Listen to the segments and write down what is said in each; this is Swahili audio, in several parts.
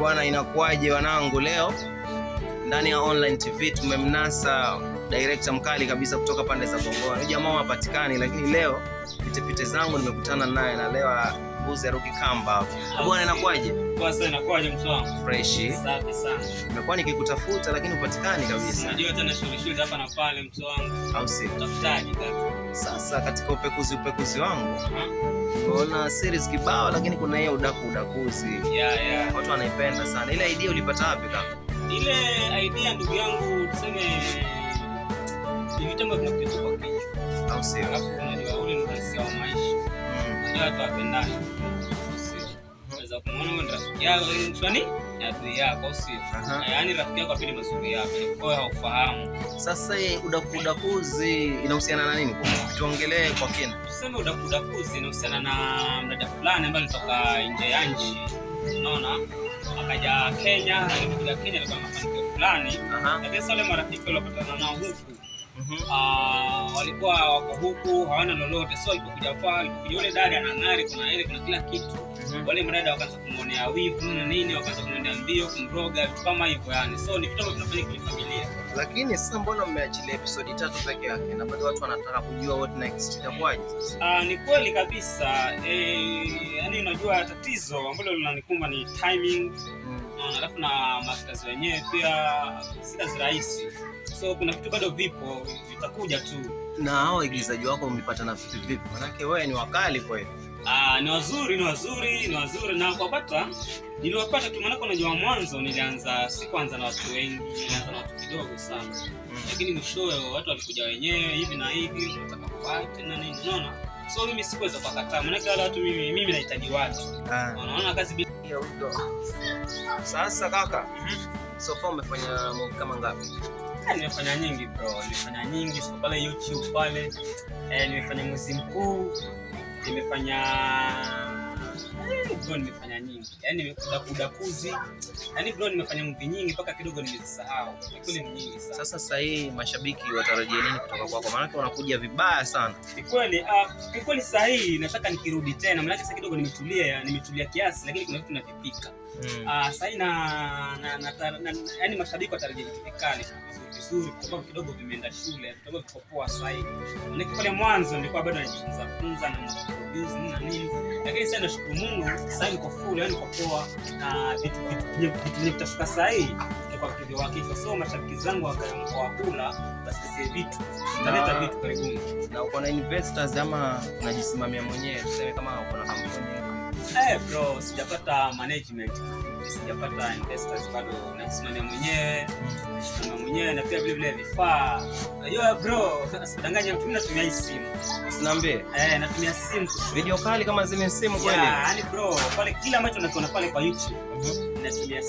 bwana, inakuwaje wanangu? Leo ndani ya Online TV tumemnasa director mkali kabisa kutoka pande za Bongo. Huyu jamaa hapatikani, lakini leo pitepite zangu nimekutana naye na leo mbuzi aruki kamba. Bwana, inakuwaje? Poa sana, inakuwaje mtu wangu? Fresh. Safi sana. Nimekuwa nikikutafuta lakini upatikani kabisa. Unajua hata na shughuli hapa na pale mtu wangu. Au si? Utafutaje kaka? Sasa katika upekuzi wangu unaona series kibao, lakini kuna hiyo udakuzi. Yeah. Watu wanaipenda sana. Ile idea ulipata wapi kaka? Ile idea ndugu yangu, tuseme ni vitu ambavyo vinakuja kwa kichwa. Au si? Alafu unajua ule ni uhalisia wa maisha. Ndio watu wapendana. Unaweza kumuona wewe rafiki yako ile mswani ya adui yako, sio? Yaani rafiki yako apende mazuri yako, kwa hiyo haufahamu. Sasa udakuzi inahusiana na nini? Tuongelee kwa kina. Tuseme udakuzi inahusiana na mdada fulani ambaye alitoka nje ya nchi. Unaona? Akaja Kenya, alikuja Kenya kwa mafanikio fulani. Lakini sasa wale marafiki waliopatana nao huku walikuwa wako huku hawana lolote. So alipokuja pale, yule dada anang'ari, kuna kila kitu. Wale mdada wakaanza kumuonea wivu na nini, wakaanza kumwendea mbio, kumroga, vitu kama hivyo yani. So ni vitu ambavyo tunafanya kwa familia. Lakini sasa mbona mmeachilia episode 3 peke yake na bado watu wanataka kujua what next? Itakuwaje sasa? Ni kweli kabisa. Yani unajua tatizo ambalo linanikumba ni timing. Alafu na masters wenyewe pia si kazi rahisi. So kuna vitu bado vipo, vitakuja tu. Na hao waigizaji wako umepata na vipi? Manake wewe ni wakali kweli. Ni wazuri na niliwapata tu, maana unajua mwanzo si kwanza na watu wengi, nilianza na watu kidogo sana. Lakini mwishowe watu walikuja wenyewe hivi na hivi, wanataka kupata na nini, unaona? So mimi sikuweza kukataa, maana wale watu mimi nahitaji watu. Unaona kazi bila huko. Sasa kaka, so far umefanya movie kama ngapi? Nimefanya nyingi bro, siko pale YouTube pale. Nimefanya Mwezi Mkuu, nimefanya nyingi. Yaani nimekuda kudakuzi. Yaani bro nimefanya movie nyingi mpaka kidogo nimezisahau. Ni nyingi sana. Sasa hii mashabiki watarajia nini kutoka kwako? Maana unakuja vibaya sana. Ni kweli sasa hii nataka nikirudi tena. Maana sasa kidogo nimetulia kiasi, lakini kuna vitu navipika. Sasa yaani mashabiki watarajia vitu vikali vizuri kwa sababu kidogo vimeenda shule, kidogo viko poa sasa hivi. Nilikuwa pale mwanzo nilikuwa bado najifunza na produce na nini. Lakini sasa nashukuru Mungu sasa niko full, yani niko poa na vitu nitafika sasa hivi kwa video wake. So mashabiki zangu wakaamua kula basi vitu. Nitaleta vitu karibuni. Na uko na investors ama unajisimamia mwenyewe? Tuseme kama uko na kampuni. Bro, sijapata management. Sijapata investors bado, najisimamia mwenyewe na pia vile vifaa. Yo bro, usidanganye mtu, mimi natumia hii simu. Usiniambie. Natumia simu. Video kali kama zile simu kweli. Yani bro, pale kila ambacho nakiona pale kwa YouTube. Natumia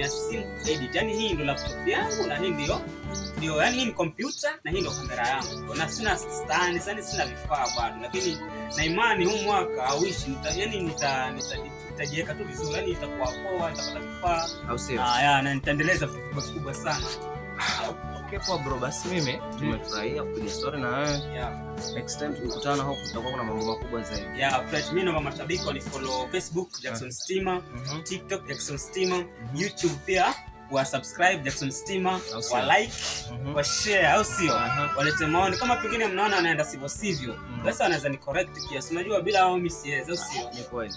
simu edit. Yani hii ndio laptop yangu na hii ndio yani hii ni computer na hii ndio kamera yangu. Na sina stand, sina vifaa bado, lakini na imani huu mwaka auishi nitajiweka tu vizuri, yani itakuwa poa, nitapata vifaa au sio? Na nitaendeleza vitu kubwa sana. Okay poa bro, basi mimi tumefurahia kupiga story na wewe. Next time tukutana huko tutakuwa kuna mambo makubwa zaidi. Fresh. Mimi naomba mashabiki wanifollow Facebook Jackson Stima, TikTok Jackson Stima, YouTube pia wa subscribe Jackson Stima, wa like, wa share au sio? Walete maoni kama pengine mnaona anaenda sivyo. Basi anaweza ni correct kiasi. Unajua bila hao mimi siwezi au sio? Ni kweli.